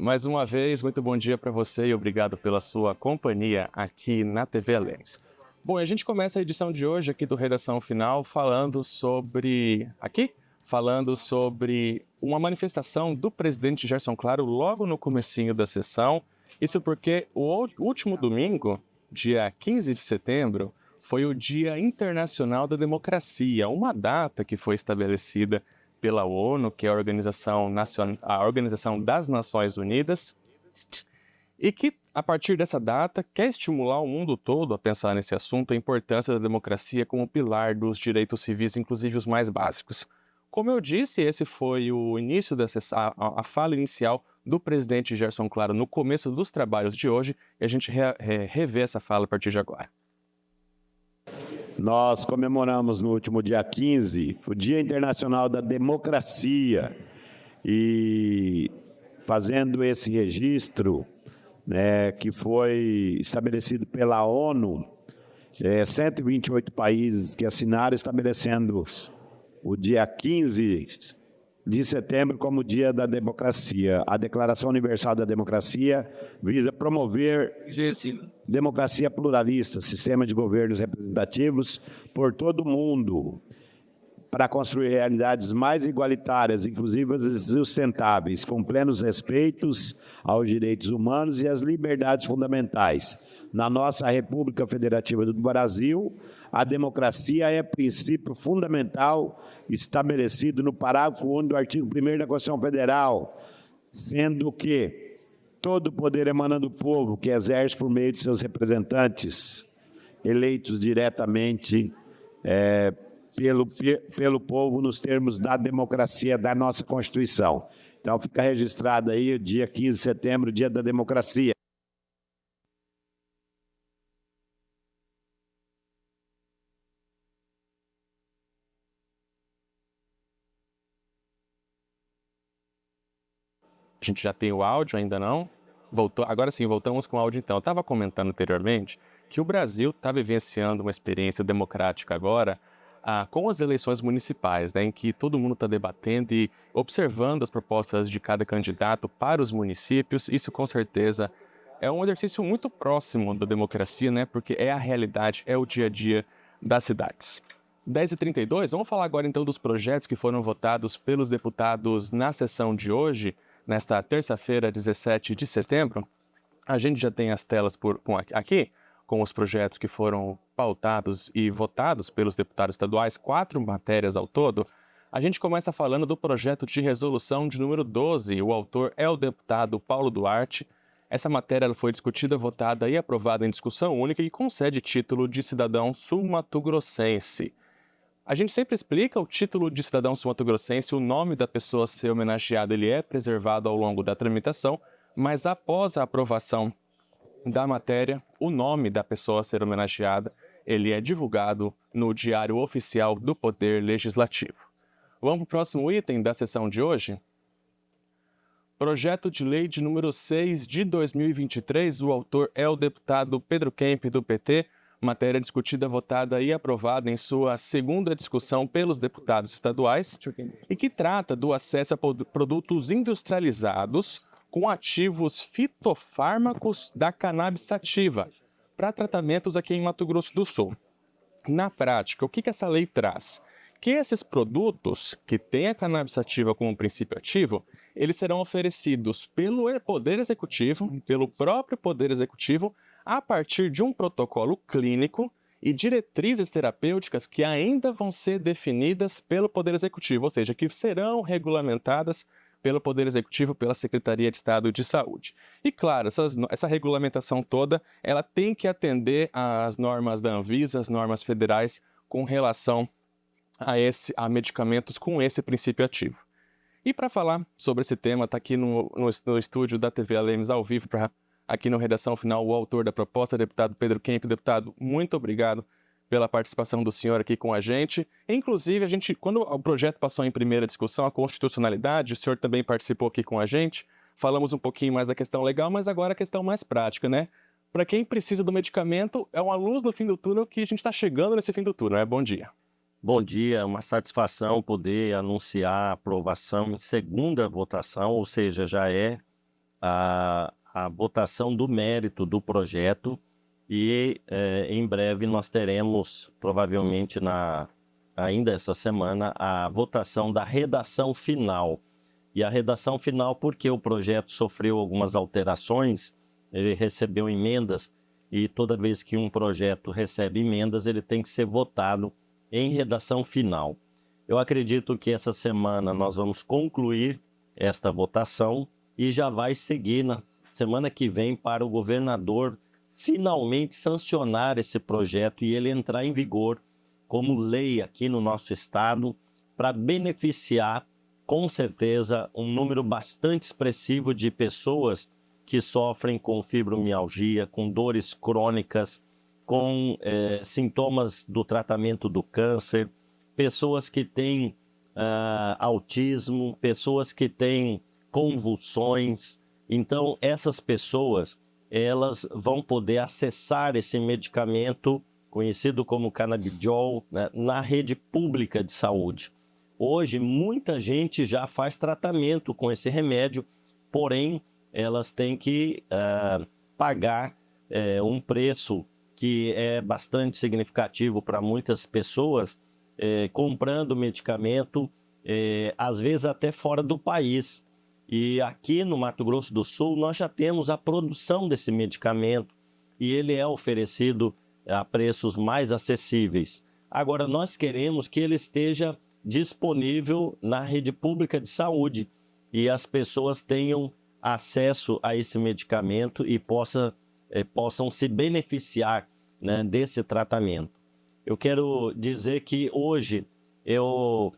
mais uma vez, muito bom dia para você e obrigado pela sua companhia aqui na TV Lens. Bom, a gente começa a edição de hoje aqui do Redação Final falando sobre uma manifestação do presidente Gerson Claro logo no comecinho da sessão. Isso porque o último domingo, dia 15 de setembro, foi o Dia Internacional da Democracia, uma data que foi estabelecida pela ONU, que é a Organização das Nações Unidas, e que, a partir dessa data, quer estimular o mundo todo a pensar nesse assunto, a importância da democracia como pilar dos direitos civis, inclusive os mais básicos. Como eu disse, esse foi o início a fala inicial do presidente Gerson Claro no começo dos trabalhos de hoje, e a gente revê essa fala a partir de agora. Nós comemoramos no último dia 15 o Dia Internacional da Democracia e fazendo esse registro, que foi estabelecido pela ONU, 128 países que assinaram estabelecendo o dia 15 de setembro como Dia da Democracia. A Declaração Universal da Democracia visa promover democracia pluralista, sistema de governos representativos por todo o mundo, para construir realidades mais igualitárias, inclusivas e sustentáveis, com plenos respeitos aos direitos humanos e às liberdades fundamentais. Na nossa República Federativa do Brasil, a democracia é princípio fundamental estabelecido no parágrafo 1 do artigo 1º da Constituição Federal, sendo que todo o poder emana do povo, que exerce por meio de seus representantes, eleitos diretamente pelo povo nos termos da democracia da nossa Constituição. Então, fica registrado aí o dia 15 de setembro, Dia da Democracia. A gente já tem o áudio, ainda não? Agora sim, voltamos com o áudio então. Eu estava comentando anteriormente que o Brasil está vivenciando uma experiência democrática agora com as eleições municipais, em que todo mundo está debatendo e observando as propostas de cada candidato para os municípios. Isso, com certeza, é um exercício muito próximo da democracia, porque é a realidade, é o dia a dia das cidades. 10h32, vamos falar agora então dos projetos que foram votados pelos deputados na sessão de hoje, nesta terça-feira, 17 de setembro. A gente já tem as telas aqui, com os projetos que foram pautados e votados pelos deputados estaduais, 4 matérias ao todo. A gente começa falando do projeto de resolução de número 12, o autor é o deputado Paulo Duarte. Essa matéria foi discutida, votada e aprovada em discussão única e concede título de cidadão sul-mato-grossense. A gente sempre explica o título de cidadão sul-mato-grossense, o nome da pessoa a ser homenageada, ele é preservado ao longo da tramitação, mas após a aprovação da matéria, o nome da pessoa a ser homenageada, ele é divulgado no Diário Oficial do Poder Legislativo. Vamos para o próximo item da sessão de hoje? Projeto de lei de número 6 de 2023, o autor é o deputado Pedro Kemp, do PT, matéria discutida, votada e aprovada em sua segunda discussão pelos deputados estaduais e que trata do acesso a produtos industrializados com ativos fitofármacos da cannabis sativa para tratamentos aqui em Mato Grosso do Sul. Na prática, o que essa lei traz? Que esses produtos que têm a cannabis sativa como princípio ativo, eles serão oferecidos pelo Poder Executivo, pelo próprio Poder Executivo, a partir de um protocolo clínico e diretrizes terapêuticas que ainda vão ser definidas pelo Poder Executivo, ou seja, que serão regulamentadas pelo Poder Executivo, pela Secretaria de Estado de Saúde. E claro, essa regulamentação toda, ela tem que atender às normas da Anvisa, às normas federais, com relação a medicamentos com esse princípio ativo. E para falar sobre esse tema, está aqui no estúdio da TV Lens ao vivo, aqui no Redação Final, o autor da proposta, deputado Pedro Kemp. Deputado, muito obrigado pela participação do senhor aqui com a gente. Inclusive, quando o projeto passou em primeira discussão, a constitucionalidade, o senhor também participou aqui com a gente. Falamos um pouquinho mais da questão legal, mas agora a questão mais prática, Para quem precisa do medicamento, é uma luz no fim do túnel que a gente está chegando nesse fim do túnel, Bom dia. Bom dia, uma satisfação poder anunciar a aprovação em segunda votação, ou seja, já é a votação do mérito do projeto e em breve nós teremos, provavelmente ainda essa semana, a votação da redação final. E a redação final, porque o projeto sofreu algumas alterações, ele recebeu emendas, e toda vez que um projeto recebe emendas, ele tem que ser votado em redação final. Eu acredito que essa semana nós vamos concluir esta votação e já vai seguir na semana que vem para o governador finalmente sancionar esse projeto e ele entrar em vigor como lei aqui no nosso estado para beneficiar, com certeza, um número bastante expressivo de pessoas que sofrem com fibromialgia, com dores crônicas, com sintomas do tratamento do câncer, pessoas que têm autismo, pessoas que têm convulsões. Então, essas pessoas, elas vão poder acessar esse medicamento, conhecido como canabidiol, né, na rede pública de saúde. Hoje, muita gente já faz tratamento com esse remédio, porém, elas têm que pagar um preço que é bastante significativo para muitas pessoas, comprando medicamento, às vezes até fora do país. E aqui no Mato Grosso do Sul, nós já temos a produção desse medicamento e ele é oferecido a preços mais acessíveis. Agora, nós queremos que ele esteja disponível na rede pública de saúde e as pessoas tenham acesso a esse medicamento e possam se beneficiar, né, desse tratamento. Eu quero dizer que hoje eu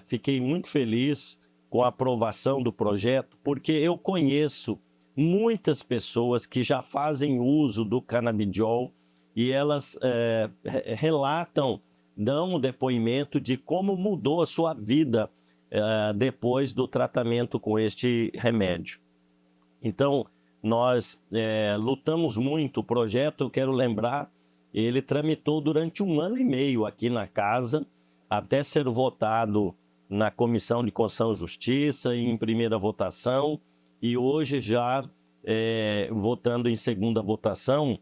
fiquei muito feliz com a aprovação do projeto, porque eu conheço muitas pessoas que já fazem uso do canabidiol e elas relatam, dão um depoimento de como mudou a sua vida depois do tratamento com este remédio. Então, nós lutamos muito. O projeto, eu quero lembrar, ele tramitou durante 1 ano e meio aqui na casa, até ser votado na Comissão de Constituição e Justiça, em primeira votação, e hoje já votando em segunda votação,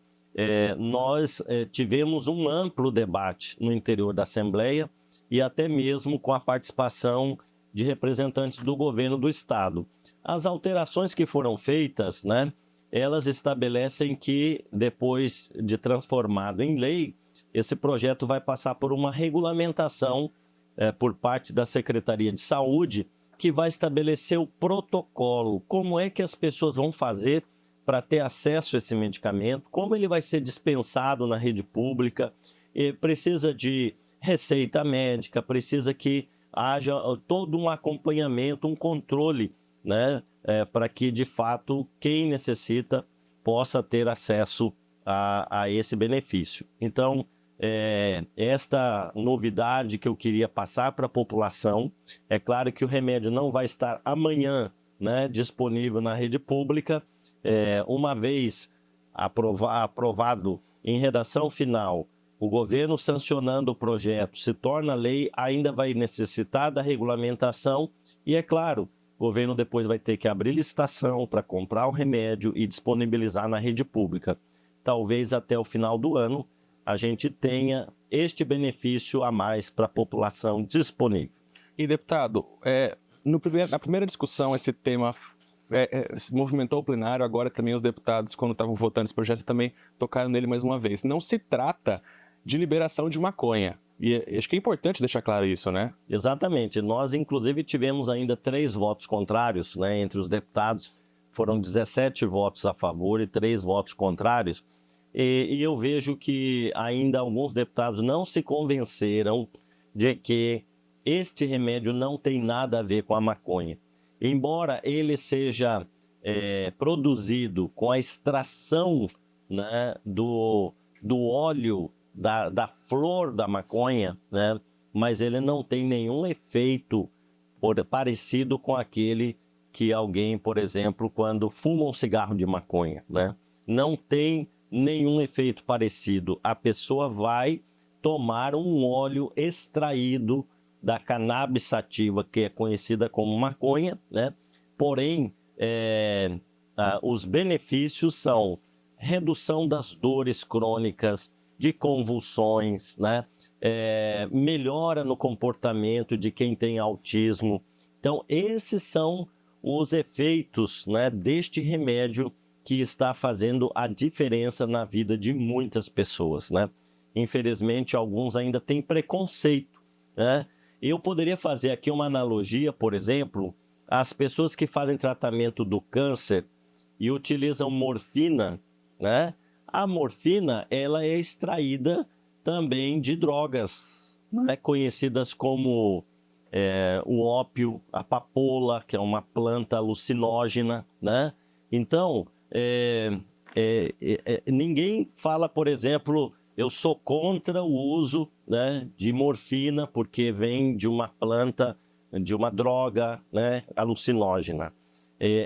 nós tivemos um amplo debate no interior da Assembleia e até mesmo com a participação de representantes do governo do estado. As alterações que foram feitas, né, elas estabelecem que depois de transformado em lei, esse projeto vai passar por uma regulamentação por parte da Secretaria de Saúde, que vai estabelecer o protocolo, como é que as pessoas vão fazer para ter acesso a esse medicamento, como ele vai ser dispensado na rede pública, precisa de receita médica, precisa que haja todo um acompanhamento, um controle, né, para que, de fato, quem necessita possa ter acesso a esse benefício. Então, esta novidade que eu queria passar para a população, é claro que o remédio não vai estar amanhã, né, disponível na rede pública, uma vez aprovado em redação final, o governo sancionando o projeto se torna lei, ainda vai necessitar da regulamentação e, é claro, o governo depois vai ter que abrir licitação para comprar o remédio e disponibilizar na rede pública. Talvez até o final do ano a gente tenha este benefício a mais para a população disponível. E, deputado, na primeira discussão esse tema se movimentou o plenário, agora também os deputados, quando estavam votando esse projeto, também tocaram nele mais uma vez. Não se trata de liberação de maconha. E acho que é importante deixar claro isso, né? Exatamente. Nós, inclusive, tivemos ainda 3 votos contrários, né, entre os deputados. Foram 17 votos a favor e 3 votos contrários. E eu vejo que ainda alguns deputados não se convenceram de que este remédio não tem nada a ver com a maconha. Embora ele seja produzido com a extração, né, do óleo da flor da maconha, né, mas ele não tem nenhum efeito parecido com aquele que alguém, por exemplo, quando fuma um cigarro de maconha, né, não tem nenhum efeito parecido. A pessoa vai tomar um óleo extraído da cannabis sativa, que é conhecida como maconha, né? Porém, os benefícios são redução das dores crônicas, de convulsões, né? Melhora no comportamento de quem tem autismo. Então, esses são os efeitos, né, deste remédio que está fazendo a diferença na vida de muitas pessoas, né? Infelizmente, alguns ainda têm preconceito, né? Eu poderia fazer aqui uma analogia, por exemplo, às pessoas que fazem tratamento do câncer e utilizam morfina, né? A morfina, ela é extraída também de drogas, né, conhecidas como o ópio, a papoula, que é uma planta alucinógena, né? Então, ninguém fala, por exemplo, eu sou contra o uso, né, de morfina, porque vem de uma planta, de uma droga, né, alucinógena.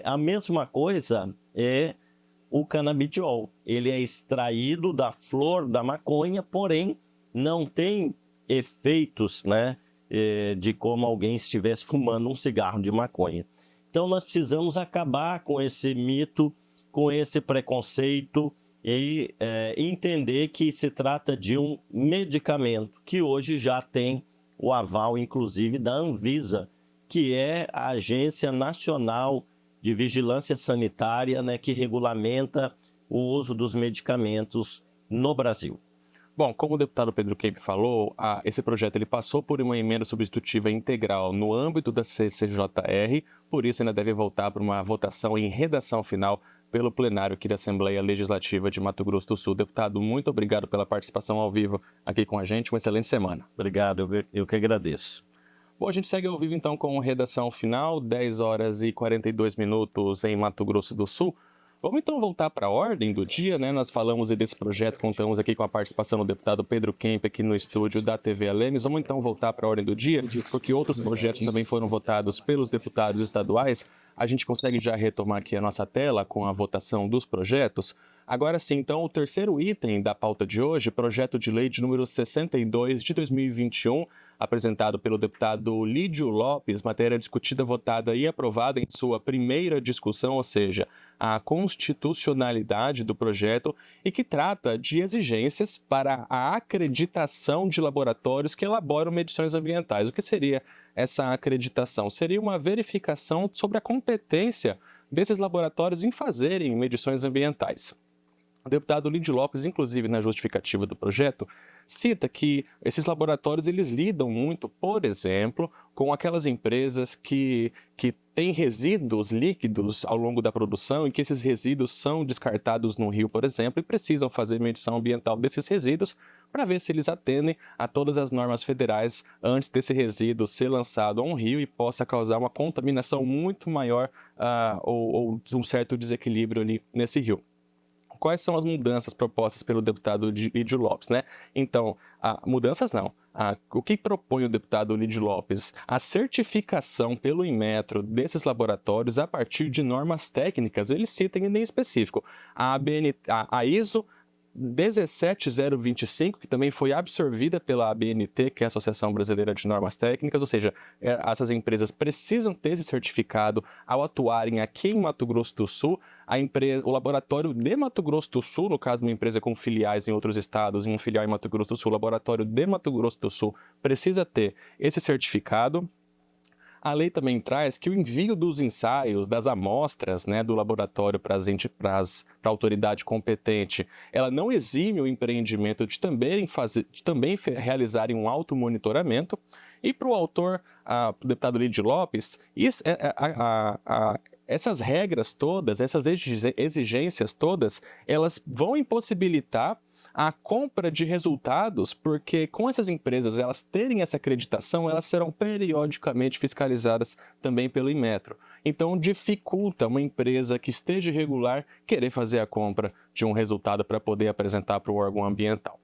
A mesma coisa é o canabidiol. Ele é extraído da flor da maconha, porém não tem efeitos, né, de como alguém estivesse fumando um cigarro de maconha. Então nós precisamos acabar com esse mito, com esse preconceito e entender que se trata de um medicamento que hoje já tem o aval, inclusive, da Anvisa, que é a Agência Nacional de Vigilância Sanitária, né, que regulamenta o uso dos medicamentos no Brasil. Bom, como o deputado Pedro Kemp falou, esse projeto ele passou por uma emenda substitutiva integral no âmbito da CCJR, por isso ainda deve voltar para uma votação em redação final pelo plenário aqui da Assembleia Legislativa de Mato Grosso do Sul. Deputado, muito obrigado pela participação ao vivo aqui com a gente. Uma excelente semana. Obrigado, eu que agradeço. Bom, a gente segue ao vivo então com redação final, 10 horas e 42 minutos em Mato Grosso do Sul. Vamos então voltar para a ordem do dia, né? Nós falamos desse projeto, contamos aqui com a participação do deputado Pedro Kemp aqui no estúdio da TV Alemes. Vamos então voltar para a ordem do dia, porque outros projetos também foram votados pelos deputados estaduais. A gente consegue já retomar aqui a nossa tela com a votação dos projetos. Agora sim, então, o terceiro item da pauta de hoje, projeto de lei de número 62 de 2021, apresentado pelo deputado Lídio Lopes, matéria discutida, votada e aprovada em sua primeira discussão, ou seja, a constitucionalidade do projeto, e que trata de exigências para a acreditação de laboratórios que elaboram medições ambientais. O que seria essa acreditação? Seria uma verificação sobre a competência desses laboratórios em fazerem medições ambientais. O deputado Lídio Lopes, inclusive na justificativa do projeto, cita que esses laboratórios eles lidam muito, por exemplo, com aquelas empresas que têm resíduos líquidos ao longo da produção e que esses resíduos são descartados no rio, por exemplo, e precisam fazer medição ambiental desses resíduos para ver se eles atendem a todas as normas federais antes desse resíduo ser lançado a um rio e possa causar uma contaminação muito maior ou um certo desequilíbrio ali nesse rio. Quais são as mudanças propostas pelo deputado Lídio Lopes, né? Então, mudanças não. O que propõe o deputado Lídio Lopes? A certificação pelo Inmetro desses laboratórios a partir de normas técnicas, ele cita em específico. A ISO 17025, que também foi absorvida pela ABNT, que é a Associação Brasileira de Normas Técnicas, ou seja, essas empresas precisam ter esse certificado ao atuarem aqui em Mato Grosso do Sul. O laboratório de Mato Grosso do Sul, no caso de uma empresa com filiais em outros estados e um filial em Mato Grosso do Sul, o laboratório de Mato Grosso do Sul precisa ter esse certificado. A lei também traz que o envio dos ensaios, das amostras, né, do laboratório para a autoridade competente, ela não exime o empreendimento de também realizarem um automonitoramento. E para o autor, o deputado Lídio Lopes, essas regras todas, essas exigências todas, elas vão impossibilitar a compra de resultados, porque com essas empresas elas terem essa acreditação, elas serão periodicamente fiscalizadas também pelo Inmetro. Então dificulta uma empresa que esteja irregular querer fazer a compra de um resultado para poder apresentar para o órgão ambiental.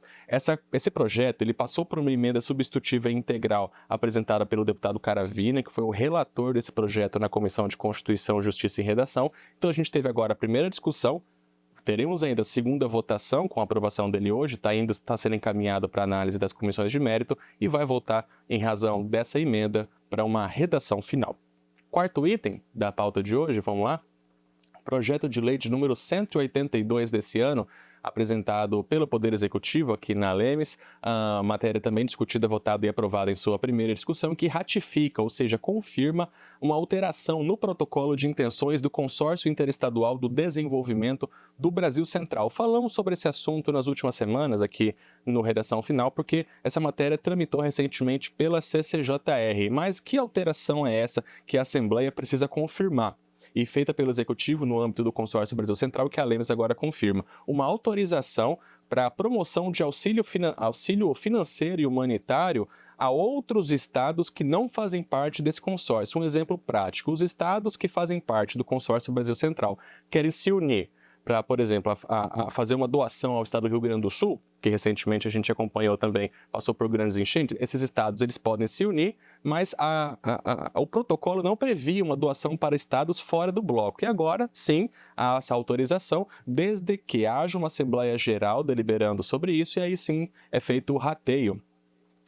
Esse projeto ele passou por uma emenda substitutiva integral apresentada pelo deputado Caravina, que foi o relator desse projeto na Comissão de Constituição, Justiça e Redação. Então a gente teve agora a primeira discussão. Teremos ainda a segunda votação com a aprovação dele hoje, está sendo encaminhado para análise das comissões de mérito e vai voltar em razão dessa emenda para uma redação final. Quarto item da pauta de hoje, vamos lá? projeto de lei de número 182 desse ano, apresentado pelo Poder Executivo aqui na Lemes, a matéria também discutida, votada e aprovada em sua primeira discussão, que ratifica, ou seja, confirma uma alteração no protocolo de intenções do Consórcio Interestadual do Desenvolvimento do Brasil Central. Falamos sobre esse assunto nas últimas semanas aqui no Redação Final, porque essa matéria tramitou recentemente pela CCJR. Mas que alteração é essa que a Assembleia precisa confirmar? E feita pelo Executivo no âmbito do Consórcio Brasil Central, que a Lemes agora confirma uma autorização para a promoção de auxílio financeiro e humanitário a outros estados que não fazem parte desse consórcio. Um exemplo prático: os estados que fazem parte do Consórcio Brasil Central querem se unir para, por exemplo, a fazer uma doação ao estado do Rio Grande do Sul, que recentemente a gente acompanhou também, passou por grandes enchentes. Esses estados eles podem se unir, mas o protocolo não previa uma doação para estados fora do bloco. E agora, sim, há essa autorização, desde que haja uma Assembleia Geral deliberando sobre isso, e aí sim é feito o rateio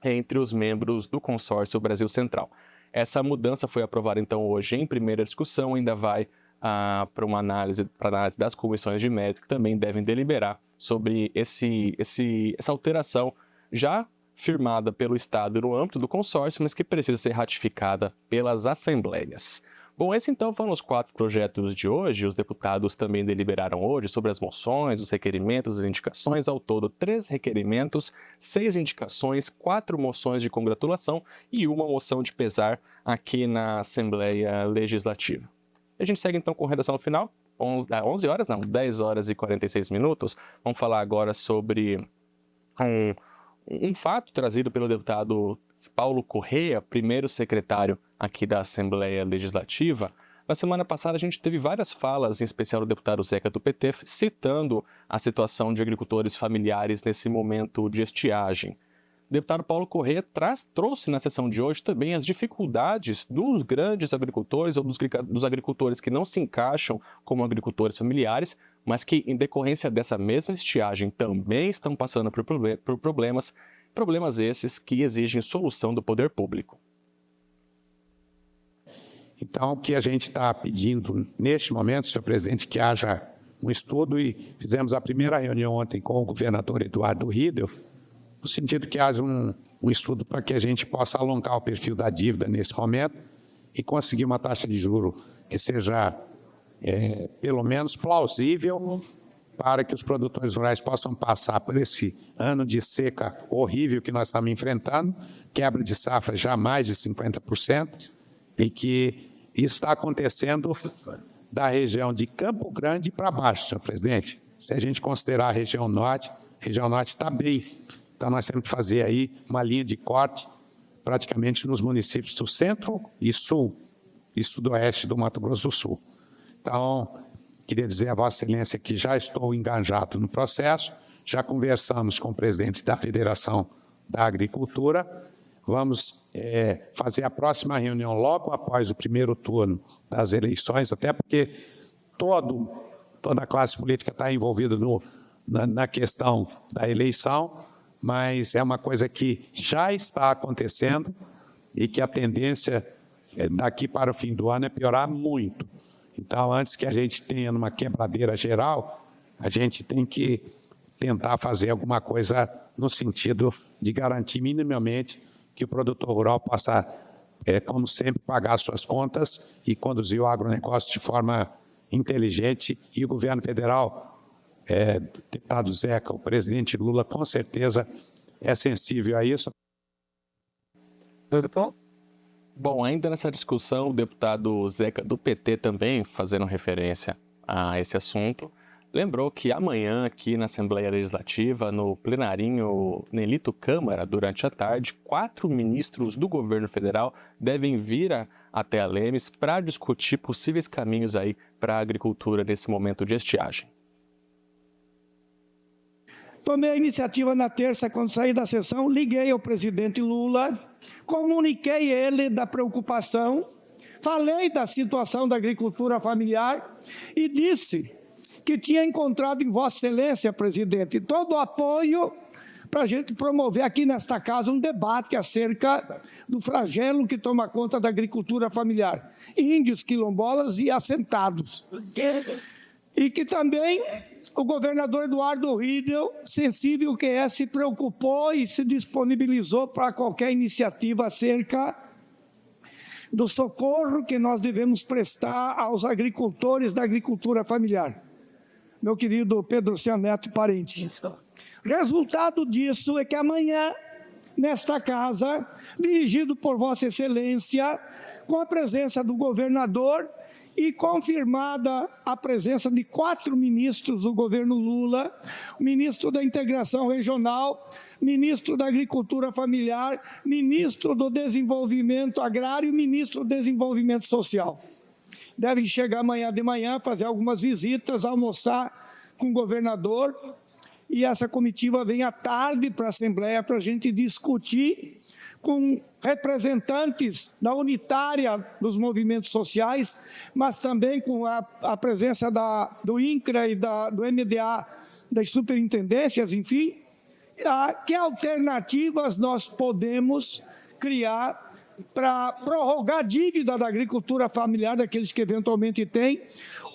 entre os membros do Consórcio Brasil Central. Essa mudança foi aprovada, então, hoje em primeira discussão, ainda vai para uma análise das comissões de mérito, que também devem deliberar sobre essa alteração já firmada pelo Estado no âmbito do consórcio, mas que precisa ser ratificada pelas assembleias. Bom, esses então foram os 4 projetos de hoje. Os deputados também deliberaram hoje sobre as moções, os requerimentos, as indicações. Ao todo, 3 requerimentos, 6 indicações, 4 moções de congratulação e uma moção de pesar aqui na Assembleia Legislativa. A gente segue então com a redação final, 10 horas e 46 minutos. Vamos falar agora sobre um fato trazido pelo deputado Paulo Correia, primeiro secretário aqui da Assembleia Legislativa. Na semana passada a gente teve várias falas, em especial do deputado Zeca do PT, citando a situação de agricultores familiares nesse momento de estiagem. O deputado Paulo Correia trouxe na sessão de hoje também as dificuldades dos grandes agricultores ou dos agricultores que não se encaixam como agricultores familiares, mas que, em decorrência dessa mesma estiagem, também estão passando por problemas esses que exigem solução do poder público. Então, o que a gente está pedindo neste momento, senhor presidente, que haja um estudo, e fizemos a primeira reunião ontem com o governador Eduardo Riedel, no sentido que haja um estudo para que a gente possa alongar o perfil da dívida nesse momento e conseguir uma taxa de juros que seja, pelo menos, plausível para que os produtores rurais possam passar por esse ano de seca horrível que nós estamos enfrentando, quebra de safra já mais de 50%, e que isso está acontecendo da região de Campo Grande para baixo, senhor presidente. Se a gente considerar a região norte está bem. Então, nós temos que fazer aí uma linha de corte praticamente nos municípios do centro e sul e sudoeste do Mato Grosso do Sul. Então, queria dizer a Vossa Excelência que já estou engajado no processo, já conversamos com o presidente da Federação da Agricultura, vamos fazer a próxima reunião logo após o primeiro turno das eleições, até porque toda a classe política está envolvida na questão da eleição, mas é uma coisa que já está acontecendo e que a tendência daqui para o fim do ano é piorar muito. Então, antes que a gente tenha uma quebradeira geral, a gente tem que tentar fazer alguma coisa no sentido de garantir minimamente que o produtor rural possa, como sempre, pagar suas contas e conduzir o agronegócio de forma inteligente. E o governo federal, deputado Zeca, o presidente Lula, com certeza é sensível a isso. Bom, ainda nessa discussão, o deputado Zeca do PT também, fazendo referência a esse assunto, lembrou que amanhã, aqui na Assembleia Legislativa, no plenarinho Nelito Câmara, durante a tarde, 4 ministros do governo federal devem vir até a Lemes para discutir possíveis caminhos aí para a agricultura nesse momento de estiagem. Tomei a iniciativa na terça, quando saí da sessão, liguei ao presidente Lula, comuniquei ele da preocupação, falei da situação da agricultura familiar e disse que tinha encontrado em Vossa Excelência, presidente, todo o apoio para a gente promover aqui nesta casa um debate acerca do flagelo que toma conta da agricultura familiar, índios, quilombolas e assentados. E que também o governador Eduardo Riedel, sensível que é, se preocupou e se disponibilizou para qualquer iniciativa acerca do socorro que nós devemos prestar aos agricultores da agricultura familiar. Meu querido Pedro Cianeto, parente. Resultado disso é que amanhã, nesta casa, dirigido por Vossa Excelência, com a presença do governador e confirmada a presença de 4 ministros do governo Lula, o ministro da Integração Regional, ministro da Agricultura Familiar, ministro do Desenvolvimento Agrário e ministro do Desenvolvimento Social. Devem chegar amanhã de manhã, fazer algumas visitas, almoçar com o governador, e essa comitiva vem à tarde para a Assembleia para a gente discutir com representantes da unitária dos movimentos sociais, mas também com a presença do INCRA e do MDA, das superintendências, enfim, que alternativas nós podemos criar para prorrogar a dívida da agricultura familiar, daqueles que eventualmente têm,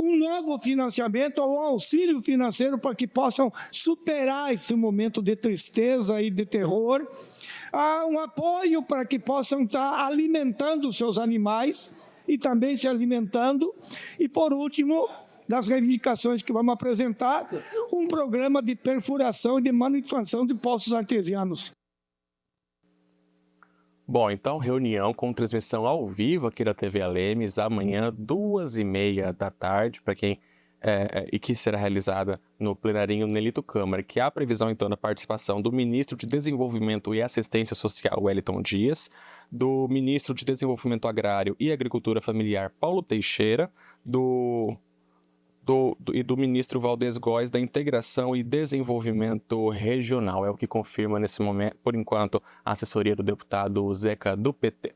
um novo financiamento ou um auxílio financeiro para que possam superar esse momento de tristeza e de terror, um apoio para que possam estar alimentando os seus animais e também se alimentando, e por último, das reivindicações que vamos apresentar, um programa de perfuração e de manutenção de poços artesianos. Bom, então, reunião com transmissão ao vivo aqui da TV Alemes, amanhã, 2h30 da tarde, para quem e que será realizada no plenarinho Nelito Câmara, que há previsão, então, da participação do ministro de Desenvolvimento e Assistência Social, Wellington Dias, do ministro de Desenvolvimento Agrário e Agricultura Familiar, Paulo Teixeira, e do ministro Valdez Góes, da Integração e Desenvolvimento Regional. É o que confirma nesse momento, por enquanto, a assessoria do deputado Zeca, do PT.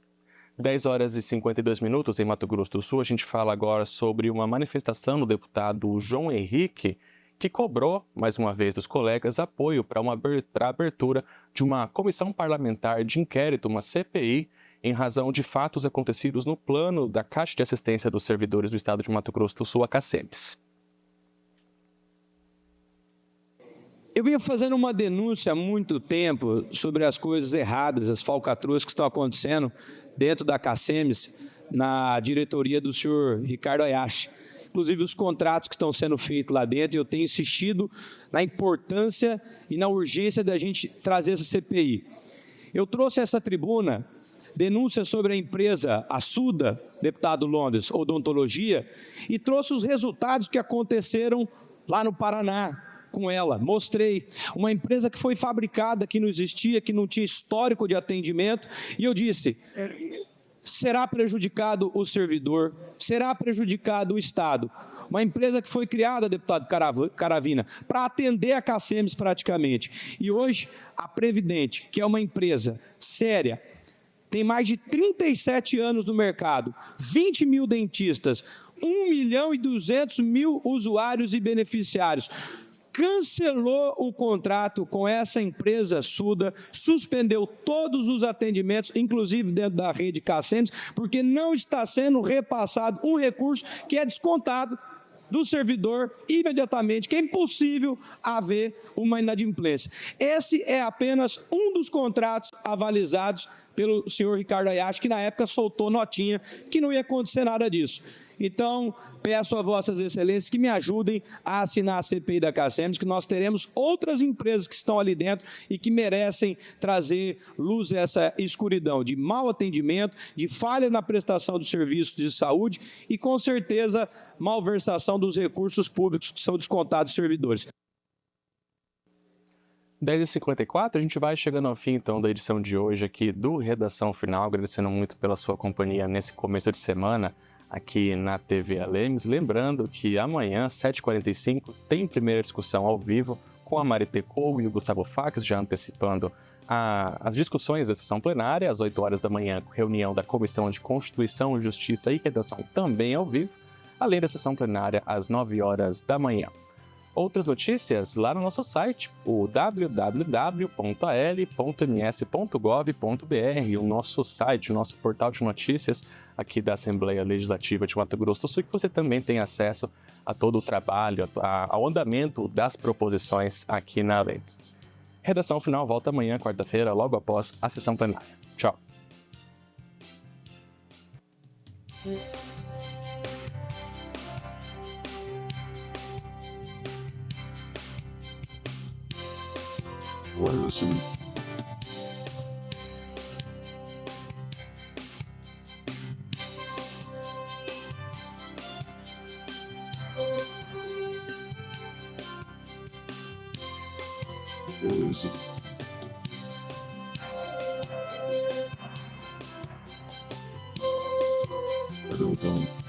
10h52 em Mato Grosso do Sul. A gente fala agora sobre uma manifestação do deputado João Henrique, que cobrou, mais uma vez, dos colegas apoio para a abertura de uma comissão parlamentar de inquérito, uma CPI, em razão de fatos acontecidos no plano da Caixa de Assistência dos Servidores do Estado de Mato Grosso do Sul, a CACEMES. Eu vinha fazendo uma denúncia há muito tempo sobre as coisas erradas, as falcatruas que estão acontecendo dentro da CACEMES, na diretoria do senhor Ricardo Hayashi. Inclusive os contratos que estão sendo feitos lá dentro, eu tenho insistido na importância e na urgência da gente trazer essa CPI. Eu trouxe essa tribuna denúncia sobre a empresa Assuda, deputado Londres, Odontologia, e trouxe os resultados que aconteceram lá no Paraná com ela. Mostrei uma empresa que foi fabricada, que não existia, que não tinha histórico de atendimento, e eu disse: será prejudicado o servidor, será prejudicado o Estado. Uma empresa que foi criada, deputado Caravina, para atender a CACEMES praticamente. E hoje, a Previdente, que é uma empresa séria, tem mais de 37 anos no mercado, 20 mil dentistas, 1.200.000 usuários e beneficiários, cancelou o contrato com essa empresa Suda, suspendeu todos os atendimentos, inclusive dentro da rede CACEMES, porque não está sendo repassado um recurso que é descontado do servidor imediatamente, que é impossível haver uma inadimplência. Esse é apenas um dos contratos avalizados pelo senhor Ricardo Hayashi, que na época soltou notinha que não ia acontecer nada disso. Então, peço a vossas excelências que me ajudem a assinar a CPI da CACEMES, que nós teremos outras empresas que estão ali dentro e que merecem trazer luz a essa escuridão de mau atendimento, de falha na prestação dos serviços de saúde e, com certeza, malversação dos recursos públicos que são descontados dos servidores. 10h54, a gente vai chegando ao fim, então, da edição de hoje aqui do Redação Final, agradecendo muito pela sua companhia nesse começo de semana aqui na TV Alemes. Lembrando que amanhã, 7h45, tem primeira discussão ao vivo com a Marité Cougo e o Gustavo Fax, já antecipando as discussões da sessão plenária. Às 8 horas da manhã, reunião da Comissão de Constituição, Justiça e Redação também ao vivo, além da sessão plenária às 9 horas da manhã. outras notícias lá no nosso site, o www.al.ms.gov.br, o nosso site, o nosso portal de notícias aqui da Assembleia Legislativa de Mato Grosso do Sul, que você também tem acesso a todo o trabalho, ao andamento das proposições aqui na LEMS. Redação final volta amanhã, quarta-feira, logo após a sessão plenária. Tchau. Então